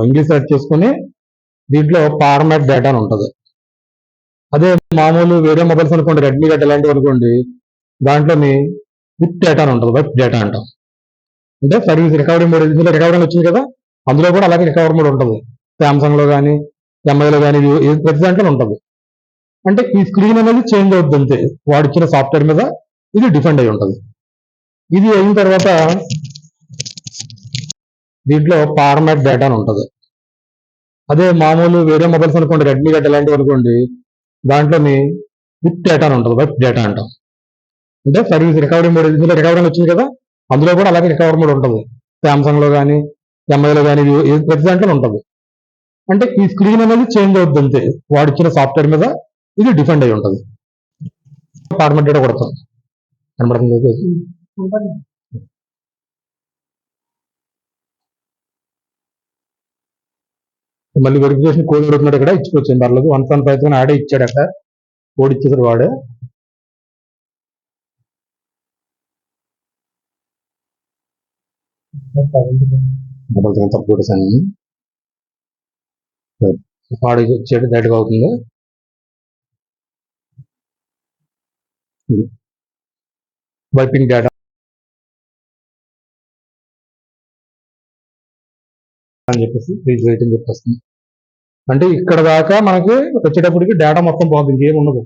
English select చేసుకుని దీంట్లో format data అని ఉంటుంది. అదే మామూలు వేరే మొబైల్స్ అనుకోండి, రెడ్మీ గట్ట ఇలాంటివి అనుకోండి, దాంట్లోని విత్ డేటా అని ఉంటుంది, వెబ్ డేటా అంటాం. అంటే సర్వీస్ రికవరీ మోడ్, ఇందులో రికవరీ వచ్చింది కదా, అందులో కూడా అలాగే రికవరీ మోడ్ ఉంటుంది. సామ్సంగ్ లో కానీ ఎంఐలో కానీ ప్రతి దాంట్లో ఉంటుంది. అంటే ఈ స్క్రీన్ అనేది చేంజ్ అవుతుంది అంతే, వాడిచ్చిన సాఫ్ట్వేర్ మీద ఇది డిపెండ్ అయి ఉంటుంది. ఇది అయిన తర్వాత దీంట్లో ఫార్మాట్ డేటా అని ఉంటుంది. అదే మామూలు వేరే మొబైల్స్ అనుకోండి, రెడ్మీ గట్ట ఇలాంటివి అనుకోండి, దాంట్లోని విత్ డేటా అని ఉంటుంది, వెబ్ డేటా అంటాం. అంటే సర్వీస్ రికవరీ మోడ్, ఇందులో రికవరీ వచ్చింది కదా, అందులో కూడా అలాగే రికవరీ మోడ్ ఉంటుంది. సామ్సంగ్ లో కానీ ఎంఐలో కానీ ప్రతి దాంట్లో ఉంటుంది. అంటే ఈ స్క్రీన్ అనేది చేంజ్ అవుతుంది అంతే, వాడిచ్చిన సాఫ్ట్వేర్ మీద ఇది డిపెండ్ అయి ఉంటుంది. ఫార్మాట్ డేటా కొడతాం, కనబడుతుంది. మళ్ళీ వెరిఫికేషన్ కోడ్ అడుగుతున్నాడు, ఇక్కడ ఇచ్చుకొచ్చింది పర్లేదు. 175 ఆడే ఇచ్చాడు, అక్కడ కోడ్ ఇచ్చేసాడు వాడే. తప్పు కొట్టేసాను, వాడు ఇచ్చాడు, డైరెక్ట్గా అవుతుంది. వైపింగ్ డేటా అని చెప్పేసి ప్లీజ్ వెయిట్ అని చెప్పేస్తుంది. అంటే ఇక్కడ దాకా మనకి వచ్చేటప్పటికి డేటా మొత్తం పోతుంది, ఇంకేం ఉండదు.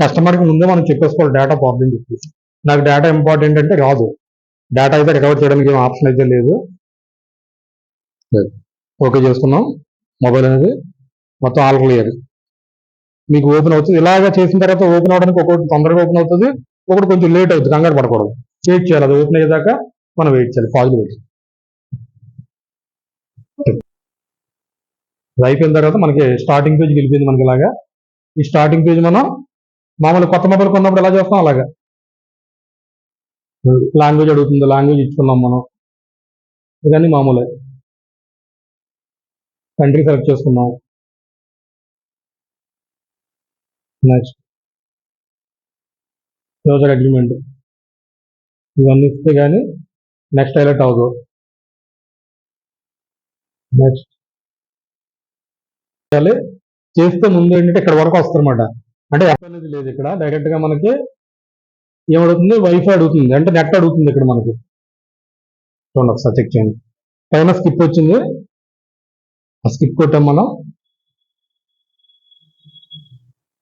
కస్టమర్కి ముందే మనం చెప్పేసుకోవాలి డేటా పోతుంది అని చెప్పేసి. నాకు డేటా ఇంపార్టెంట్ అంటే రాదు, డేటా అయితే రికవర్ చేయడానికి ఏం ఆప్షన్ అయితే లేదు. ఓకే చేసుకున్నాం, మొబైల్ అనేది మొత్తం ఆల్ క్లియర్. మీకు ఓపెన్ అవుతుంది. ఇలాగా చేసిన తర్వాత ఓపెన్ అవడానికి ఒకటి తొందరగా ఓపెన్ అవుతుంది, ఒకటి కొంచెం లేట్ అవుతుంది. కంగారు పడకూడదు, వెయిట్ చేయాలి. అది ఓపెన్ అయ్యేదాకా మనం వెయిట్ చేయాలి, పాజిటివ్ పెట్టి. అది అయిపోయిన తర్వాత మనకి స్టార్టింగ్ పేజ్ వెళ్ళిపోయింది. మనకి ఇలాగా ఈ స్టార్టింగ్ పేజ్ మనం మామూలు కొత్త మొబైల్ కొన్నప్పుడు ఎలా చేస్తాం అలాగా. లాంగ్వేజ్ అడుగుతుంది, లాంగ్వేజ్ ఇచ్చుకున్నాం మనం, ఇవన్నీ మామూలే. కంట్రీ సెలెక్ట్ చేసుకున్నాం, నెక్స్ట్ యూజర్ అగ్రిమెంట్, ఇవన్నీ ఇస్తే కానీ నెక్స్ట్ హైలైట్ అవ్వదు. నెక్స్ట్ చేస్తే ముందు ఏంటంటే ఇక్కడ వరకు వస్తుందన్నమాట. అంటే యాప్ అనేది లేదు ఇక్కడ, డైరెక్ట్ గా మనకి ఏమడుగుతుంది, వైఫై అడుగుతుంది, అంటే నెట్ అడుగుతుంది ఇక్కడ మనకి. చూడండి ఒకసారి చెక్ చేయండి, పైన స్కిప్ వచ్చింది, ఆ స్కిప్ కొట్టాం మనం.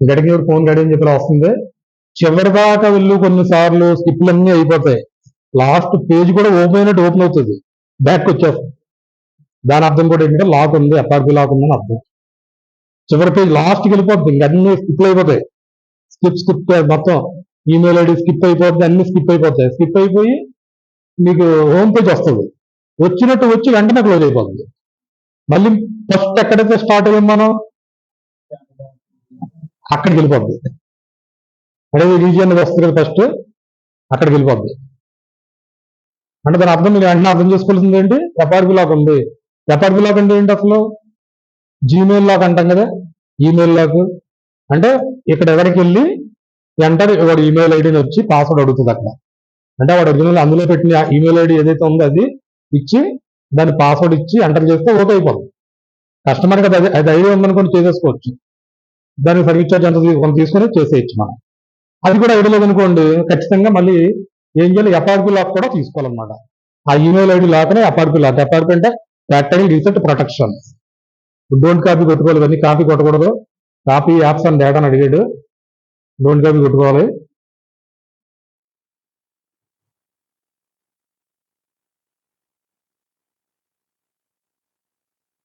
గడికి ఫోన్ గడి అని చెప్పి వస్తుంది. చివరి దాకా వెళ్ళు, కొన్నిసార్లు స్కిప్లు అన్నీ అయిపోతాయి, లాస్ట్ పేజ్ కూడా ఓపెన్ అయినట్టు ఓపెన్ అవుతుంది, బ్యాక్ వచ్చేస్తుంది. దాని అర్థం కూడా ఏంటంటే లాక్ ఉంది, ఎఫ్ఆర్పి లాక్ ఉందని అర్థం. చివరి పేజ్ లాస్ట్కి వెళ్ళిపోతుంది, ఇంక అన్ని స్కిప్ అయిపోతాయి. స్కిప్ మొత్తం ఈమెయిల్ ఐడి స్కిప్ అయిపోతుంది, అన్ని స్కిప్ అయిపోతాయి. స్కిప్ అయిపోయి మీకు హోమ్ పేజ్ వస్తుంది, వచ్చినట్టు వచ్చి వెంటనే క్లోజ్ అయిపోతుంది. మళ్ళీ ఫస్ట్ ఎక్కడైతే స్టార్ట్ అయ్యాం మనం అక్కడికి వెళ్ళిపోద్ది. అనేది రీజియన్ వస్తుంది కదా, ఫస్ట్ అక్కడికి వెళ్ళిపోద్ది. అంటే దాని అర్థం మీరు వెంటనే అర్థం చేసుకోవాల్సింది ఏంటి, ఎఫ్ఆర్పి లాక్ ఉంది. ఎఫ్ఆర్పి లాక్ అంటే ఏంటి అసలు, జీమెయిల్ లాక్ అంటాం కదా, ఈమెయిల్ లాక్ అంటే ఇక్కడ ఎవరికి వెళ్ళి ఎంటర్ వాడు ఈమెయిల్ ఐడిని వచ్చి పాస్వర్డ్ అడుగుతుంది అక్కడ. అంటే వాడు ఒరిజినల్ అందులో పెట్టిన ఈమెయిల్ ఐడి ఏదైతే ఉందో అది ఇచ్చి దాని పాస్వర్డ్ ఇచ్చి ఎంటర్ చేస్తే ఓకే అయిపోతుంది. కస్టమర్కి అది ఐడియా ఉందనుకోండి చేసేసుకోవచ్చు, దానికి సర్వీస్ ఛార్జ్ ఎంత తీసుకొని చేసేయచ్చు మనం. అది కూడా ఐడియా లేదనుకోండి, ఖచ్చితంగా మళ్ళీ ఏం చేయాలి, ఎఫ్ఆర్పి లాక్ కూడా తీసుకోవాలన్నమాట. ఆ ఈమెయిల్ ఐడి లాక్నే ఎఫ్ఆర్పి లాక్. ఎఫ్ఆర్పి అంటే factory reset protection. Don't copy కొట్టుకోవాలి, ఇవన్నీ కాపీ కొట్టకూడదు. కాపీ యాప్స్ అండ్ డేటాను అడిగాడు, డోంట్ కాపీ కొట్టుకోవాలి.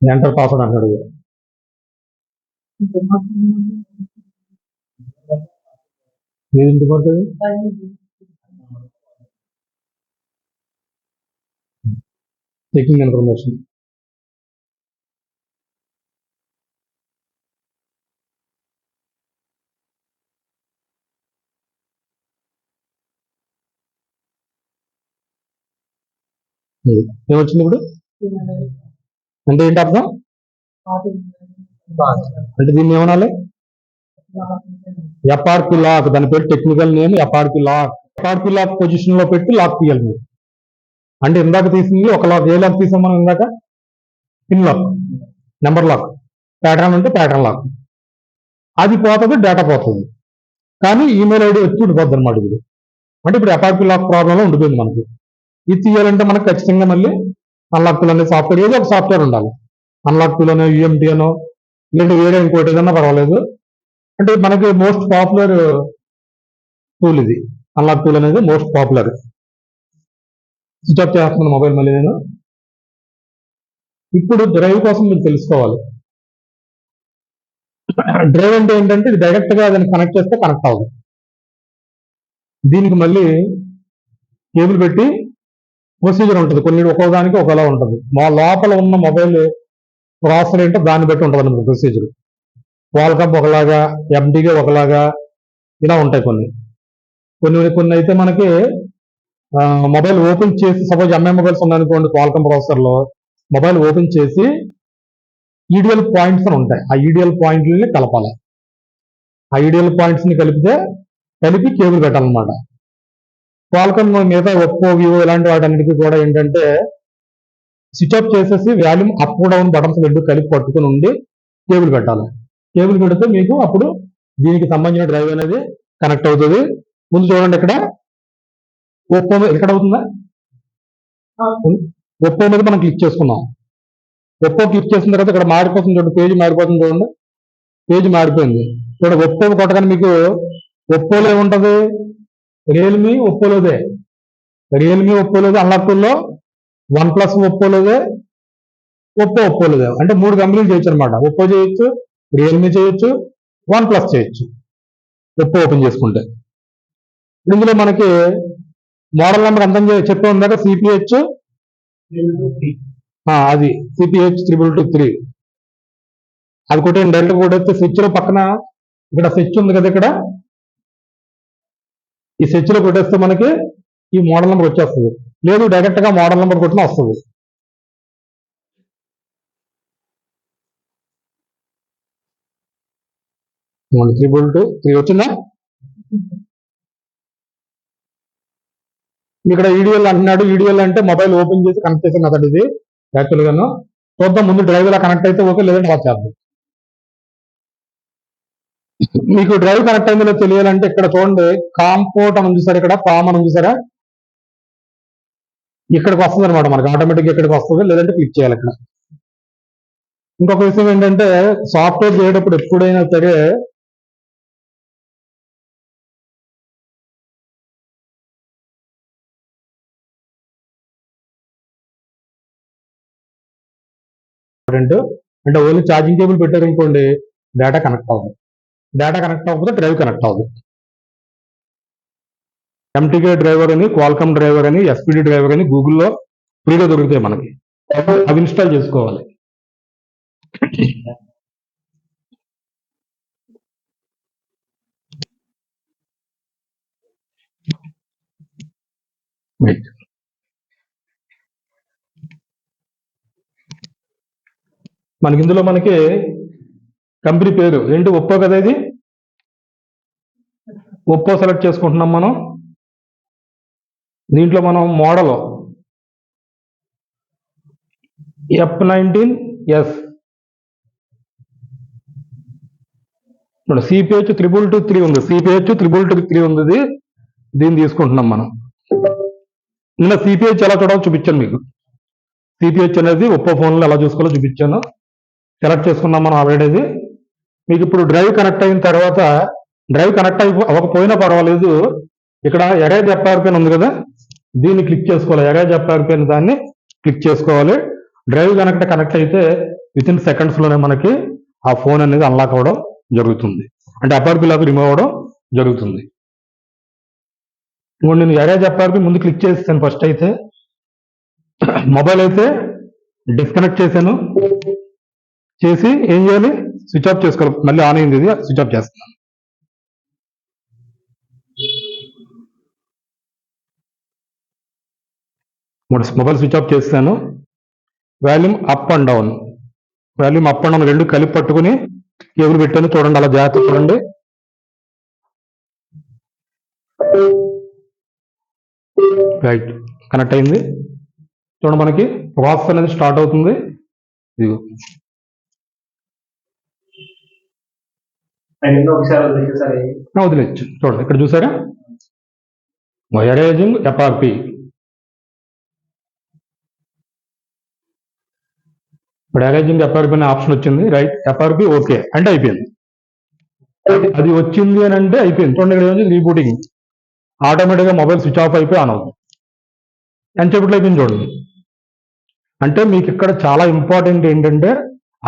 ఎంటర్ పాస్వర్డ్ అంటాడు, ఏది ఇంటికి పడుతుంది. చెకింగ్ ఇన్ఫర్మేషన్, ఏమొచ్చింది ఇప్పుడు, అంటే ఏంటి అర్థం, అంటే దీన్ని ఏమనాలి, ఎఫ్ఆర్పి లాక్. దాని పేరు technical name FRP lock. FRP lock position లో పెట్టి లాక్ తీయాలి మీరు. అంటే ఇందాక తీసింది ఒక లాక్, ఏ లాక్ తీసాం మనం ఇందాక, pin lock, number lock, pattern ఉంటే ప్యాటర్న్ లాక్. అది పోతుంది, డేటా పోతుంది, కానీ ఈమెయిల్ ఐడి వచ్చి ఉండిపోద్ది అనమాట. ఇది అంటే ఇప్పుడు ఎపార్పీ లాక్ ప్రాబ్లంలో ఉండిపోయింది మనకి. ఇది తీయాలంటే మనకు ఖచ్చితంగా మళ్ళీ అన్లాక్ టూల్ అనే సాఫ్ట్వేర్, ఏదో ఒక సాఫ్ట్వేర్ ఉండాలి. అన్లాక్ టూల్ అనో, యూఎంటీ అనో, లేదంటే వేరే ఇంకోటి ఏదన్నా పర్వాలేదు. అంటే మనకి మోస్ట్ పాపులర్ టూల్ ఇది. అన్లాక్ టూల్ అనేది మోస్ట్ పాపులర్. స్విచ్ ఆఫ్ చేస్తున్నాను మొబైల్ మళ్ళీ నేను. ఇప్పుడు డ్రైవ్ కోసం మీరు తెలుసుకోవాలి. డ్రైవ్ అంటే ఏంటంటే ఇది డైరెక్ట్ గా దాన్ని కనెక్ట్ చేస్తే కనెక్ట్ అవ్వదు. దీనికి మళ్ళీ కేబుల్ పెట్టి ప్రొసీజర్ ఉంటుంది. కొన్ని ఒక్కోదానికి ఒకలా ఉంటుంది. మా లోపల ఉన్న మొబైల్ ప్రాసెసర్ ఏంటో దాన్ని బట్టి ఉంటుంది అన్నమాట ప్రొసీజర్. క్వాల్కామ్ ఒకలాగా, ఎండిగా ఒకలాగా, ఇలా ఉంటాయి కొన్ని. కొన్ని అయితే మనకి మొబైల్ ఓపెన్ చేసి, సపోజ్ ఎంఐ మొబైల్స్ ఉన్నాయనుకోండి, క్వాల్కామ్ ప్రాసెసర్ లో మొబైల్ ఓపెన్ చేసి ఈడియల్ పాయింట్స్ అని ఉంటాయి. ఆ ఈడియల్ పాయింట్లని కలపాలి. ఆ ఈడియల్ పాయింట్స్ ని కలిపి కేబుల్ పెట్టాలన్నమాట. క్వాల్కామ్ మిగతా ఒప్పో, వివో ఇలాంటి వాటన్నిటికీ కూడా ఏంటంటే స్విచ్ ఆఫ్ చేసేసి వాల్యూమ్ అప్ డౌన్ బటన్స్ రెండు కలిపి పట్టుకుని ఉండి కేబుల్ పెట్టాలి. కేబుల్ పెడితే మీకు అప్పుడు దీనికి సంబంధించిన డ్రైవ్ అనేది కనెక్ట్ అవుతుంది. ముందు చూడండి, ఇక్కడ ఒప్పో ఎక్కడ అవుతుందా, ఒప్పో మీద మనం క్లిక్ చేసుకున్నాం. ఒప్పో క్లిక్ చేసిన తర్వాత ఇక్కడ మారిపోతుంది చూడండి, పేజీ మారిపోతుంది చూడండి. పేజీ మారిపోయింది చూడండి. ఒప్పో కొట్టగానే మీకు ఒప్పోలో ఏముంటది, రియల్మీ ఒప్పోలోదే, రియల్మీ ఒప్పోలోదే, అన్లాక్ టూల్లో వన్ ప్లస్ ఒప్పోలోదే, ఒప్పోలోదే. అంటే 3 కంపెనీలు చేయొచ్చు అనమాట. ఒప్పో చేయొచ్చు, రియల్మీ చేయొచ్చు, వన్ ప్లస్ చేయొచ్చు. ఒప్పో ఓపెన్ చేసుకుంటే ఇందులో మనకి మోడల్ నెంబర్ అంతం చెప్పే ఉందాక సిపిహెచ్, అది సిపిహెచ్ 323. అది కొట్టేయండి, డైరెక్ట్ కొట్టేస్తే స్విచ్ లో పక్కన ఇక్కడ స్విచ్ ఉంది కదా, ఇక్కడ ఈ స్విచ్ లో కొట్టేస్తే మనకి ఈ మోడల్ నెంబర్ వచ్చేస్తుంది. లేదు డైరెక్ట్ గా మోడల్ నెంబర్ కొట్టినా వస్తుంది. త్రీ వచ్చిందా? ఇక్కడ ఈడిఎల్ అంటున్నాడు. ఈడిఎల్ అంటే మొబైల్ ఓపెన్ చేసి కనెక్ట్ చేసే మెథడ్ ఇది యాక్చువల్ గాను. చూద్దాం, ముందు డ్రైవ్ ఇలా కనెక్ట్ అయితే ఓకే, లేదంటే అలా చేద్దాం. మీకు డ్రైవ్ కనెక్ట్ అయిందో తెలియాలంటే ఇక్కడ చూడండి, కాంపోర్ట్ అని ఉంది సార్, ఇక్కడ కామ్ అని ఉంది సార్, ఇక్కడికి వస్తుంది అనమాట. మనకి ఆటోమేటిక్ ఇక్కడికి వస్తుంది, లేదంటే క్లిక్ చేయాలి ఇక్కడ. ఇంకొక విషయం ఏంటంటే సాఫ్ట్వేర్ చేయేటప్పుడు ఎప్పుడైనా సరే అంటే ఓన్లీ ఛార్జింగ్ కేబుల్ పెట్టారనుకోండి, డేటా కనెక్ట్ అవ్వదు. డేటా కనెక్ట్ అవ్వకపోతే డ్రైవ్ కనెక్ట్ అవ్వదు. ఎంటీకే డ్రైవర్ అని, క్వాల్కామ్ డ్రైవర్ అని, ఎస్పీడి డ్రైవర్ అని గూగుల్లో ఫ్రీగా దొరుకుతాయి మనకి. అవి ఇన్స్టాల్ చేసుకోవాలి. మనకి ఇందులో మనకి కంపెనీ పేరు ఏంటి, ఒప్పో కదా ఇది. ఒప్పో సెలెక్ట్ చేసుకుంటున్నాం మనం. దీంట్లో మనం మోడల్ F19s, సిపిహెచ్ 323 ఉంది, సిపిహెచ్ 323 ఉంది. దీన్ని తీసుకుంటున్నాం మనం. నిన్న సిపిహెచ్ ఎలా చూడాలో చూపించాను మీకు. సిపిహెచ్ అనేది ఒప్పో ఫోన్లో ఎలా చూసుకోవాలో చూపించాను. సెలెక్ట్ చేసుకున్నాం మనం ఆల్రెడీ. మీకు ఇప్పుడు డ్రైవ్ కనెక్ట్ అయిన తర్వాత, డ్రైవ్ కనెక్ట్ అవ్వకపోయినా పర్వాలేదు, ఇక్కడ ఎరేజ్ ఎఫ్ఆర్పి ఉంది కదా, దీన్ని క్లిక్ చేసుకోవాలి. ఎరేజ్ ఎఫ్ఆర్పి అని దాన్ని క్లిక్ చేసుకోవాలి. డ్రైవ్ కనెక్ట్ అయితే విత్ ఇన్ సెకండ్స్ లోనే మనకి ఆ ఫోన్ అనేది అన్లాక్ అవ్వడం జరుగుతుంది. అంటే ఎఫ్ఆర్పి లాక్ రిమూవ్ అవ్వడం జరుగుతుంది. ఇప్పుడు నేను ఎరేజ్ ఎఫ్ఆర్పి ముందు క్లిక్ చేస్తాను. ఫస్ట్ అయితే మొబైల్ అయితే డిస్కనెక్ట్ చేశాను. చేసి ఏం చేయాలి, స్విచ్ ఆఫ్ చేసుకోవాలి. మళ్ళీ ఆన్ అయింది, ఇది స్విచ్ ఆఫ్ చేస్తున్నాను. మొబైల్ స్విచ్ ఆఫ్ చేస్తాను. Volume up and down, volume up and down రెండు కలిపి పట్టుకుని కేబుల్ పెట్టాను. చూడండి, అలా జాగ్రత్త చూడండి. రైట్, కనెక్ట్ అయింది. చూడండి, మనకి ప్రాసెస్ అనేది స్టార్ట్ అవుతుంది. ఇదిగో వదిలేచ్చు. చూడండి ఇక్కడ చూసారా, ఎరేజింగ్ ఎఫ్ఆర్పి. ఇప్పుడు ఎరేజింగ్ ఎఫ్ఆర్పి అనే ఆప్షన్ వచ్చింది. రైట్, ఎఫ్ఆర్పి ఓకే అంటే అయిపోయింది. అది వచ్చింది అని అంటే అయిపోయింది. చూడండి ఇక్కడ ఏమైంది, రీబూటింగ్ ఆటోమేటిక్గా మొబైల్ స్విచ్ ఆఫ్ అయిపోయి ఆన్ అవుతుంది. ఎంతసేపట్లో అయిపోయింది చూడండి. అంటే మీకు ఇక్కడ చాలా ఇంపార్టెంట్ ఏంటంటే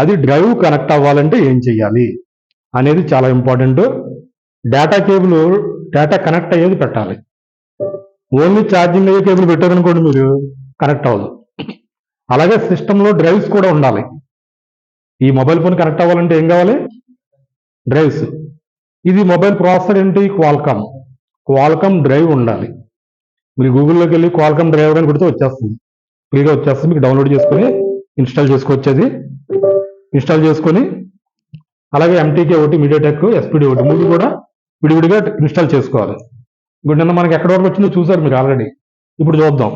అది డ్రైవ్ కనెక్ట్ అవ్వాలంటే ఏం చెయ్యాలి అనేది చాలా important. Data cable, data connect అయ్యేది పెట్టాలి. ఓన్లీ ఛార్జింగ్ అయ్యే కేబుల్ పెట్టారనుకోండి మీరు, కనెక్ట్ అవ్వదు. అలాగే సిస్టంలో డ్రైవ్స్ కూడా ఉండాలి. ఈ మొబైల్ ఫోన్ కనెక్ట్ అవ్వాలంటే ఏం కావాలి, డ్రైవ్స్. ఇది మొబైల్ ప్రాసెసర్ ఏంటి, క్వాల్కామ్. క్వాల్కామ్ డ్రైవ్ ఉండాలి. మీరు గూగుల్లోకి వెళ్ళి క్వాల్కామ్ డ్రైవ్ అని కొడితే వచ్చేస్తుంది, ఫ్రీగా వచ్చేస్తుంది. మీకు డౌన్లోడ్ చేసుకొని ఇన్స్టాల్ చేసుకోవచ్చేది. ఇన్స్టాల్ చేసుకొని అలాగే ఎంటీకే ఒకటి, మీడియాటెక్ ఎస్పీడీ ఒకటి, మూడు కూడా విడివిడిగా ఇన్స్టాల్ చేసుకోవాలి. ఇప్పుడు నిన్న మనకి ఎక్కడి వరకు వచ్చిందో చూసారు మీరు ఆల్రెడీ. ఇప్పుడు చూద్దాం.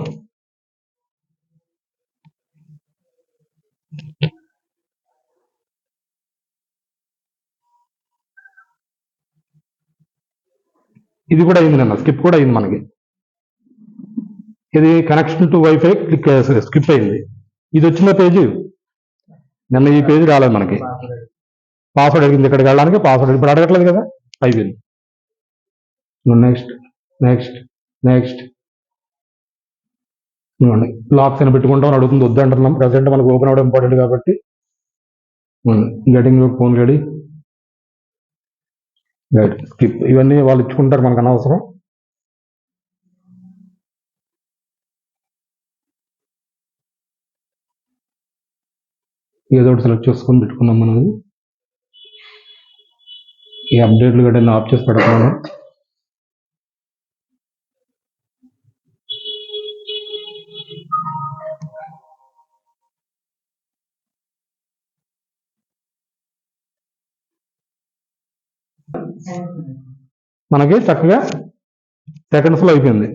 ఇది కూడా అయింది, నిన్న స్కిప్ కూడా అయింది మనకి. ఇది connection to wifi click skip అయింది. ఇది వచ్చిన పేజీ నిన్న, ఈ పేజీ రాలేదు మనకి. పాస్వర్డ్ అడిగింది ఇక్కడికి వెళ్ళడానికి, పాస్వర్డ్ ఇప్పుడు అడగట్లేదు కదా, అయిపోయింది. నెక్స్ట్ నెక్స్ట్ నెక్స్ట్ లాక్స్ అని పెట్టుకుంటాం అడుగుతుంది, వద్దంటున్నాం. ప్రజెంట్ మనకు ఓపెన్ అవ్వడం ఇంపార్టెంట్ కాబట్టి getting your phone ready, right, skip. ఇవన్నీ వాళ్ళు ఇచ్చుకుంటారు, మనకు అనవసరం. ఏదో ఒకటి సెలెక్ట్ చేసుకొని పెట్టుకున్నాం మనం. ఈ అప్డేట్లు గట్రా ఆఫ్ చేసి పెడుతున్నాను. మనకి చక్కగా సెకండ్స్ లో అయిపోయింది.